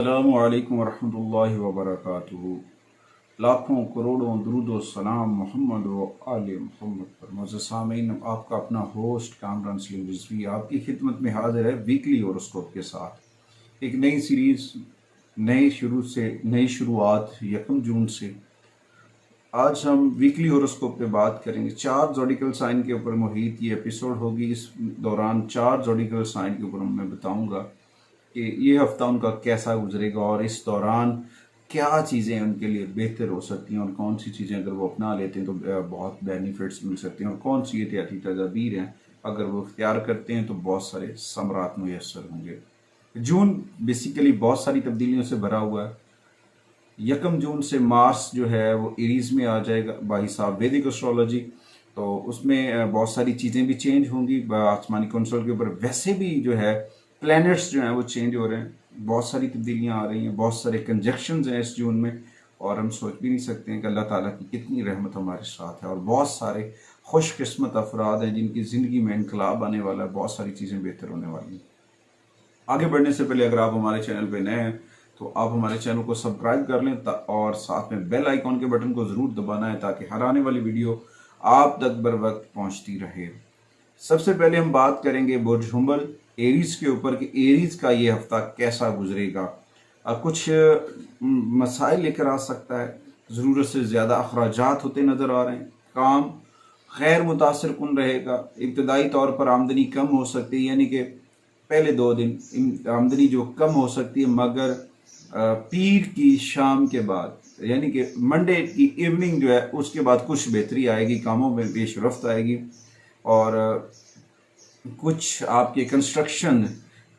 अस्सलामु अलैकुम वरहमतुल्लाहि वबरकातुहू। लाखों करोड़ों दुरूद व सलाम मोहम्मद व आले मोहम्मद पर। मोअज़्ज़ज़ सामीन, आपका अपना होस्ट कामरान सलीम रिजवी आपकी खिदमत में हाजिर है वीकली होरोस्कोप के साथ एक नई सीरीज़, नई शुरुआत 1 जून से। आज हम वीकली होरोस्कोप पे बात करेंगे 4 ज़ोडिकल साइन के ऊपर मुहित ये एपिसोड होगी। इस दौरान 4 ज़ोडिकल साइन के ऊपर मैं बताऊंगा कि ये हफ्ता उनका कैसा गुजरेगा और इस दौरान क्या चीज़ें उनके लिए बेहतर हो सकती हैं और कौन सी चीज़ें अगर वो अपना लेते हैं तो बहुत बेनिफिट्स मिल सकते हैं और कौन सी एहतियाती तदाबीर हैं अगर वो इख्तियार करते हैं तो बहुत सारे समरात मुयस्सर होंगे। जून बेसिकली बहुत सारी तब्दीलियों से भरा हुआ है। 1 जून से मार्स जो है वो एरीज में आ जाएगा बाई साहब वैदिक एस्ट्रोलॉजी, तो उसमें बहुत सारी चीज़ें भी चेंज होंगी आसमानी कंसोल के ऊपर। वैसे भी जो है प्लैनेट्स जो हैं वो चेंज हो रहे हैं, बहुत सारी तब्दीलियां आ रही हैं, बहुत सारे कंजक्शंस हैं इस जून में और हम सोच भी नहीं सकते हैं कि अल्लाह ताला की कितनी रहमत हमारे साथ है। और बहुत सारे खुशकिस्मत अफराद हैं जिनकी ज़िंदगी में इनकलाब आने वाला है, बहुत सारी चीज़ें बेहतर होने वाली हैं। आगे बढ़ने से पहले अगर आप हमारे चैनल पर नए हैं तो आप हमारे चैनल को सब्सक्राइब कर लें और साथ में बेल आइकॉन के बटन को ज़रूर दबाना है ताकि हर आने वाली वीडियो आप तक बर वक्त पहुँचती रहे। सबसे पहले हम बात करेंगे बुर्ज हुम्बल एरीज के ऊपर कि एरीज का ये हफ्ता कैसा गुजरेगा। कुछ मसाइल लेकर आ सकता है, ज़रूरत से ज़्यादा अखराजात होते नज़र आ रहे हैं, काम गैर मुतासर कुन रहेगा। इब्तदाई तौर पर आमदनी कम हो सकती है, यानी कि पहले 2 दिन आमदनी जो कम हो सकती है, मगर पीर की शाम के बाद यानी कि मंडे की इवनिंग जो है उसके बाद कुछ बेहतरी आएगी, कामों में पेशरफ्त आएगी और कुछ आपके कंस्ट्रक्शन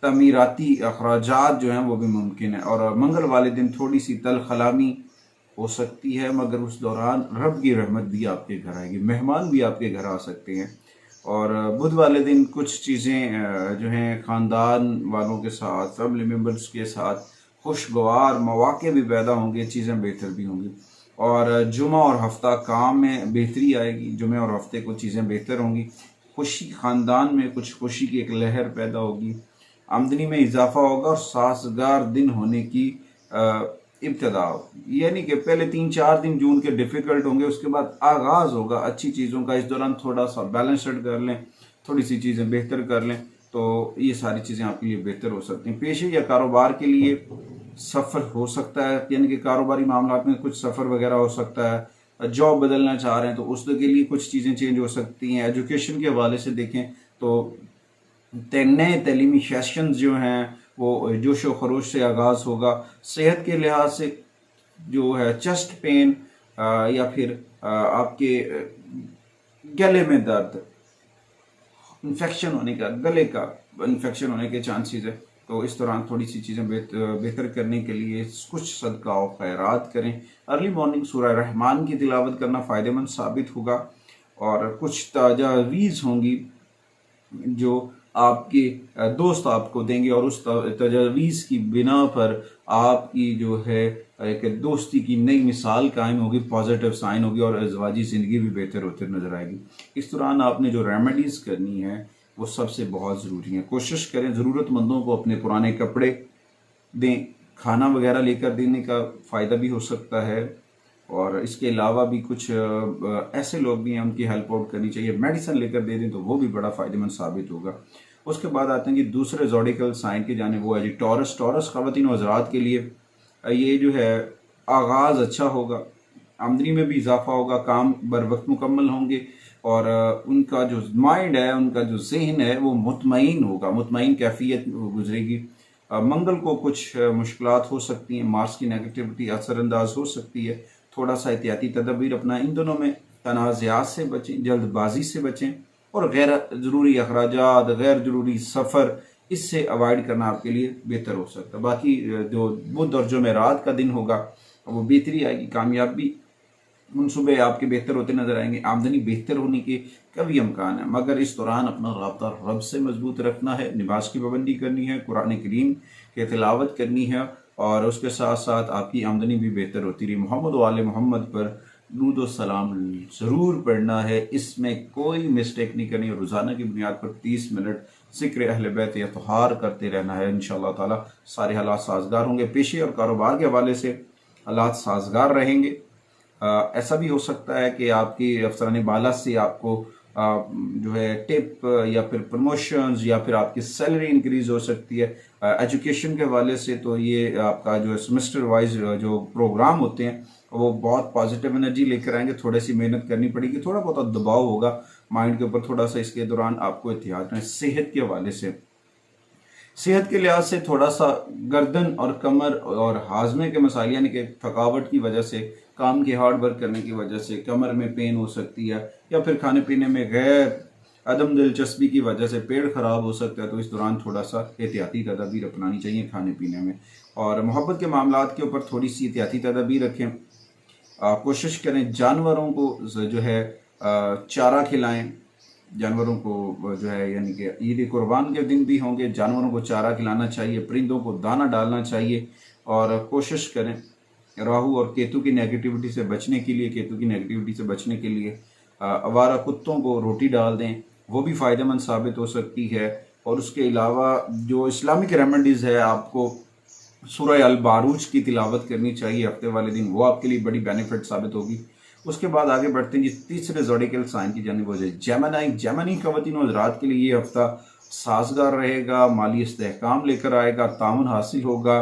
तमीराती अखराजात जो हैं वो भी मुमकिन है। और मंगल वाले दिन थोड़ी सी तलखलामी हो सकती है, मगर उस दौरान रब की रहमत भी आपके घर आएगी, मेहमान भी आपके घर आ सकते हैं। और बुध वाले दिन कुछ चीज़ें जो हैं ख़ानदान वालों के साथ, फैमिली मेम्बर्स के साथ खुशगवार मौके भी पैदा होंगे, चीज़ें बेहतर भी होंगी। और जुमा और हफ्ता काम में बेहतरी आएगी, जुमे और हफ्ते को चीज़ें बेहतर होंगी, खुशी ख़ानदान में कुछ खुशी की एक लहर पैदा होगी, आमदनी में इजाफा होगा और साजगार दिन होने की इब्तदा, यानी कि पहले 3-4 दिन जून के डिफ़िकल्ट होंगे, उसके बाद आगाज़ होगा अच्छी चीज़ों का। इस दौरान थोड़ा सा बैलेंस कर लें, थोड़ी सी चीज़ें बेहतर कर लें तो ये सारी चीज़ें आपके लिए बेहतर हो सकती हैं। पेशे या कारोबार के लिए सफ़र हो सकता है, यानी कि कारोबारी मामलात में कुछ सफ़र वगैरह हो सकता है। जॉब बदलना चाह रहे हैं तो उसके लिए कुछ चीज़ें चेंज हो सकती हैं। एजुकेशन के हवाले से देखें तो नए तलीमी सेशंस जो हैं वो जोश व खरोश से आगाज़ होगा। सेहत के लिहाज से जो है चेस्ट पेन या फिर आपके गले में दर्द, इन्फेक्शन होने का, गले का इन्फेक्शन होने के चांसेस है, तो इस दौरान थोड़ी सी चीज़ें बेहतर करने के लिए कुछ सदका और खैरात करें। अर्ली मॉर्निंग सूरह रहमान की तिलावत करना फ़ायदेमंद साबित होगा और कुछ तजावीज़ होंगी जो आपके दोस्त आपको देंगे और उस तजावीज़ की बिना पर आपकी जो है एक दोस्ती की नई मिसाल कायम होगी, पॉजिटिव साइन होगी और अज़वाजी ज़िंदगी भी बेहतर होती नज़र आएगी। इस दौरान आपने जो रेमेडीज़ करनी है वो सबसे बहुत ज़रूरी है। कोशिश करें ज़रूरतमंदों को अपने पुराने कपड़े दें, खाना वगैरह लेकर देने का फ़ायदा भी हो सकता है और इसके अलावा भी कुछ ऐसे लोग भी हैं उनकी हेल्प आउट करनी चाहिए, मेडिसिन लेकर दे दें तो वो भी बड़ा फ़ायदेमंद साबित होगा। उसके बाद आते हैं कि दूसरे ज़ोडिकल साइन की जाने, वो है जी टॉरस। ख़वातीन और हज़रात के लिए ये जो है आगाज़ अच्छा होगा, आमदनी में भी इजाफा होगा, काम बर वक्त मुकम्मल होंगे और उनका जो माइंड है, उनका जो जहन है वो मुतमईन होगा, मुतमईन कैफियत गुजरेगी। मंगल को कुछ मुश्किलात हो सकती हैं, मार्स की नेगेटिविटी असरअंदाज हो सकती है, थोड़ा सा एहतियाती तदबीर अपना। इन दोनों में तनाज़ात से बचें, जल्दबाजी से बचें और गैर ज़रूरी अखराजात, गैर ज़रूरी सफ़र, इससे अवॉइड करना आपके लिए बेहतर हो सकता है। बाकी जो बुध और जुमेरात का दिन होगा वो बेहतरी आएगी, कामयाबी मनसूबे आपके बेहतर होते नजर आएंगे, आमदनी बेहतर होने के कभी अमकान है, मगर इस दौरान अपना राब्ता रब से मजबूत रखना है, नमाज की पाबंदी करनी है, कुरान करीम की तिलावत करनी है और उसके साथ साथ आपकी आमदनी भी बेहतर होती रही। मोहम्मद वाले मोहम्मद पर दुरूद व सलाम ज़रूर पढ़ना है, इसमें कोई मिस्टेक नहीं करनी। रोज़ाना की बुनियाद पर 30 मिनट ज़िक्र अहले बैत अतहार करते रहना है। इंशाअल्लाह ताला सारे हालात साजगार होंगे। पेशे और कारोबार के हवाले से हालात साजगार रहेंगे। ऐसा भी हो सकता है कि आपकी अफसरान बाला से आपको जो है टिप या फिर प्रमोशंस या फिर आपकी सैलरी इंक्रीज हो सकती है। एजुकेशन के हवाले से तो ये आपका जो सेमेस्टर वाइज जो प्रोग्राम होते हैं वो बहुत पॉजिटिव एनर्जी लेकर आएंगे। थोड़ी सी मेहनत करनी पड़ेगी, थोड़ा बहुत दबाव होगा माइंड के ऊपर थोड़ा सा। इसके दौरान आपको एहतियात रहे। सेहत के हवाले से, सेहत के लिहाज से थोड़ा सा गर्दन और कमर और हाजमे के मसाइल यानी कि थकावट की वजह से, काम की हार्ड वर्क करने की वजह से कमर में पेन हो सकती है, या फिर खाने पीने में गैर अदम दिलचस्पी की वजह से पेट खराब हो सकता है। तो इस दौरान थोड़ा सा एहतियाती तदाबीर अपनानी चाहिए खाने पीने में। और मोहब्बत के मामलात के ऊपर थोड़ी सी एहतियाती तदाबीर रखें। कोशिश करें जानवरों को जो है चारा खिलाएं। जानवरों को जो है यानी कि ईद कुर्बान के दिन भी होंगे, जानवरों को चारा खिलाना चाहिए, परिंदों को दाना डालना चाहिए। और कोशिश करें राहु और केतु की नेगेटिविटी से बचने के लिए आवारा कुत्तों को रोटी डाल दें, वो भी फ़ायदेमंद साबित हो सकती है। और उसके अलावा जो इस्लामिक रेमेडीज़ है, आपको सूरह अल बारूज की तिलावत करनी चाहिए हफ्ते वाले दिन, वो आपके लिए बड़ी बेनिफिट साबित होगी। उसके बाद आगे बढ़ते हैं जी तीसरे ज़ोडिकल साइन की जानिब। जेमिनी ख़वातीन और हज़रात के लिए ये हफ्ता साजगार रहेगा, माली इस्तेहकाम लेकर आएगा, ताउन हासिल होगा,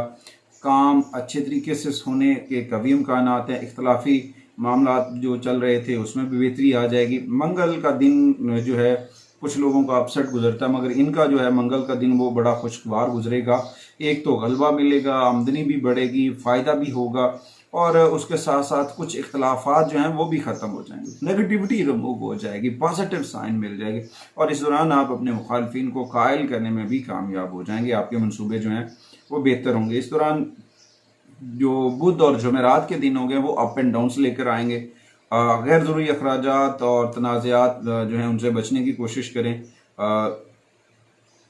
काम अच्छे तरीके से होने के कभी इम्कानात हैं। इख्तलाफी मामलात जो चल रहे थे उसमें भी बेहतरी आ जाएगी। मंगल का दिन जो है कुछ लोगों का अपसेट गुजरता है, मगर इनका जो है मंगल का दिन वो बड़ा खुशगवार गुजरेगा। एक तो गलबा मिलेगा, आमदनी भी बढ़ेगी, फ़ायदा भी होगा, और उसके साथ साथ कुछ इख्तलाफात जो हैं वो भी ख़त्म हो जाएंगे, नेगेटिविटी रिमूव हो जाएगी, पॉजिटिव साइन मिल जाएगी। और इस दौरान आप अपने मुखालफिन को कायल करने में भी कामयाब हो जाएंगे। आपके मंसूबे जो हैं वो बेहतर होंगे। इस दौरान जो बुध और जुमेरात के दिन होंगे वो अप एंड डाउन्स लेकर आएंगे। गैर ज़रूरी अखराजात और तनाज़ात जो हैं उनसे बचने की कोशिश करें।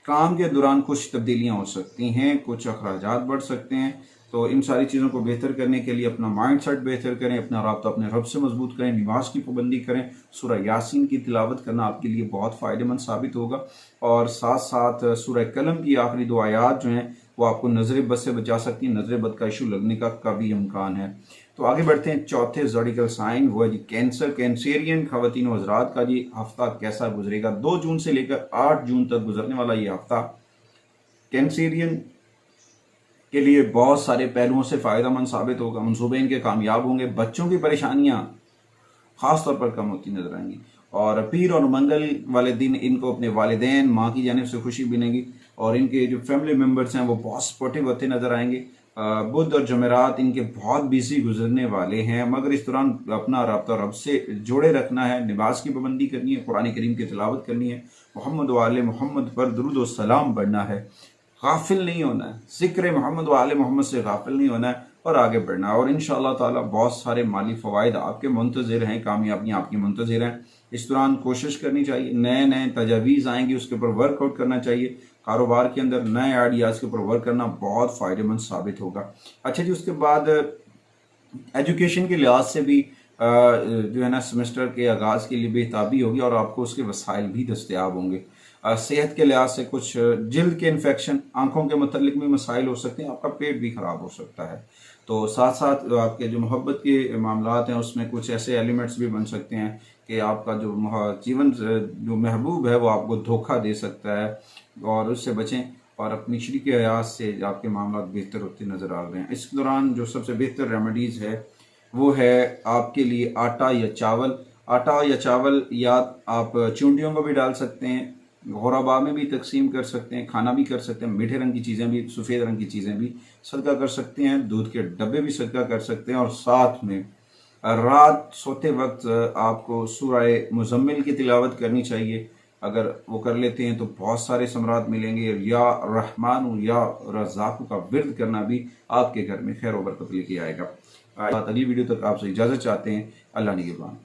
काम के दौरान कुछ तब्दीलियां हो सकती हैं, कुछ अखराजात बढ़ सकते हैं। तो इन सारी चीज़ों को बेहतर करने के लिए अपना माइंड सेट बेहतर करें, अपना राब्ता अपने रब से मजबूत करें, नमाज की पाबंदी करें, सूरह यासीन की तिलावत करना आपके लिए बहुत फ़ायदेमंद साबित होगा। और साथ साथ सूरह कलम की आखिरी 2 आयात जो हैं वो आपको नज़र बद से बचा सकती हैं। नज़र बद का इशू लगने का भी इम्कान है। तो आगे बढ़ते हैं चौथे ज़ोडिकल साइन, वो है जी कैंसर। कैंसेरियन ख़वातीन व हज़रात का जी हफ्ता कैसा गुजरेगा। 2 जून से लेकर 8 जून तक गुजरने वाला ये हफ्ता कैंसेरियन के लिए बहुत सारे पहलुओं से फ़ायदेमंद साबित होगा। मनसूबे इनके कामयाब होंगे। बच्चों की परेशानियां ख़ास तौर पर कम होती नजर आएंगी। और पीर और मंगल वाले दिन इनको अपने वालिदैन, माँ की जानिब से खुशी मिलेगी, और इनके जो फैमिली मेम्बर्स हैं वो बहुत सपोर्टिव होते नजर आएंगे। बुध और जमेरात इनके बहुत बिजी गुजरने वाले हैं, मगर इस दौरान अपना राब्ता रब से जोड़े रखना है, नमाज की पाबंदी करनी है, कुरान करीम की तिलावत करनी है, मोहम्मद वाले मोहम्मद पर दुरूद व सलाम पढ़ना है, गाफिल नहीं होना है, ज़िक्र मोहम्मद वाले मोहम्मद से गाफिल नहीं होना है, और आगे बढ़ना है। और इंशाअल्लाह ताला बहुत सारे माली फ़वाइद आपके मुंतज़िर हैं, कामयाबियाँ आपकी मुंतज़िर हैं। इस दौरान कोशिश करनी चाहिए, नए नए तजावीज़ आएंगे उसके ऊपर वर्कआउट करना चाहिए। कारोबार के अंदर नए आइडियाज़ के ऊपर वर्क करना बहुत फ़ायदेमंद साबित होगा। अच्छा जी, उसके बाद एजुकेशन के लिहाज से भी जो है ना सेमेस्टर के आगाज़ के लिए बेताबी होगी, और आपको उसके वसाइल भी दस्तयाब होंगे। सेहत के लिहाज से कुछ जल्द के इन्फेक्शन, आंखों के मुतल्लिक भी मसाइल हो सकते हैं, आपका पेट भी ख़राब हो सकता है। तो साथ साथ आपके जो मोहब्बत के मामलात हैं उसमें कुछ ऐसे एलिमेंट्स भी बन सकते हैं कि आपका जो जीवन जो महबूब है वो आपको धोखा दे सकता है, और उससे बचें। और अपनी शरीक हयात से आपके मामला बेहतर होते नज़र आ रहे हैं। इस दौरान जो सबसे बेहतर रेमेडीज़ है वो है आपके लिए आटा या चावल। आटा या चावल या आप चूंडियों को भी डाल सकते हैं, घोराबा में भी तकसीम कर सकते हैं, खाना भी कर सकते हैं, मीठे रंग की चीज़ें भी, सफ़ेद रंग की चीज़ें भी सदका कर सकते हैं, दूध के डब्बे भी सदका कर सकते हैं। और साथ में रात सोते वक्त आपको सूरह मुज़म्मिल की तिलावत करनी चाहिए। अगर वो कर लेते हैं तो बहुत सारे समरात मिलेंगे। या रहमानु या रज़ाकु का विर्द करना भी आपके घर में खैर व बरकत लेके आएगा। अगली वीडियो तक आपसे इजाज़त चाहते हैं। अल्लाह निगहबान।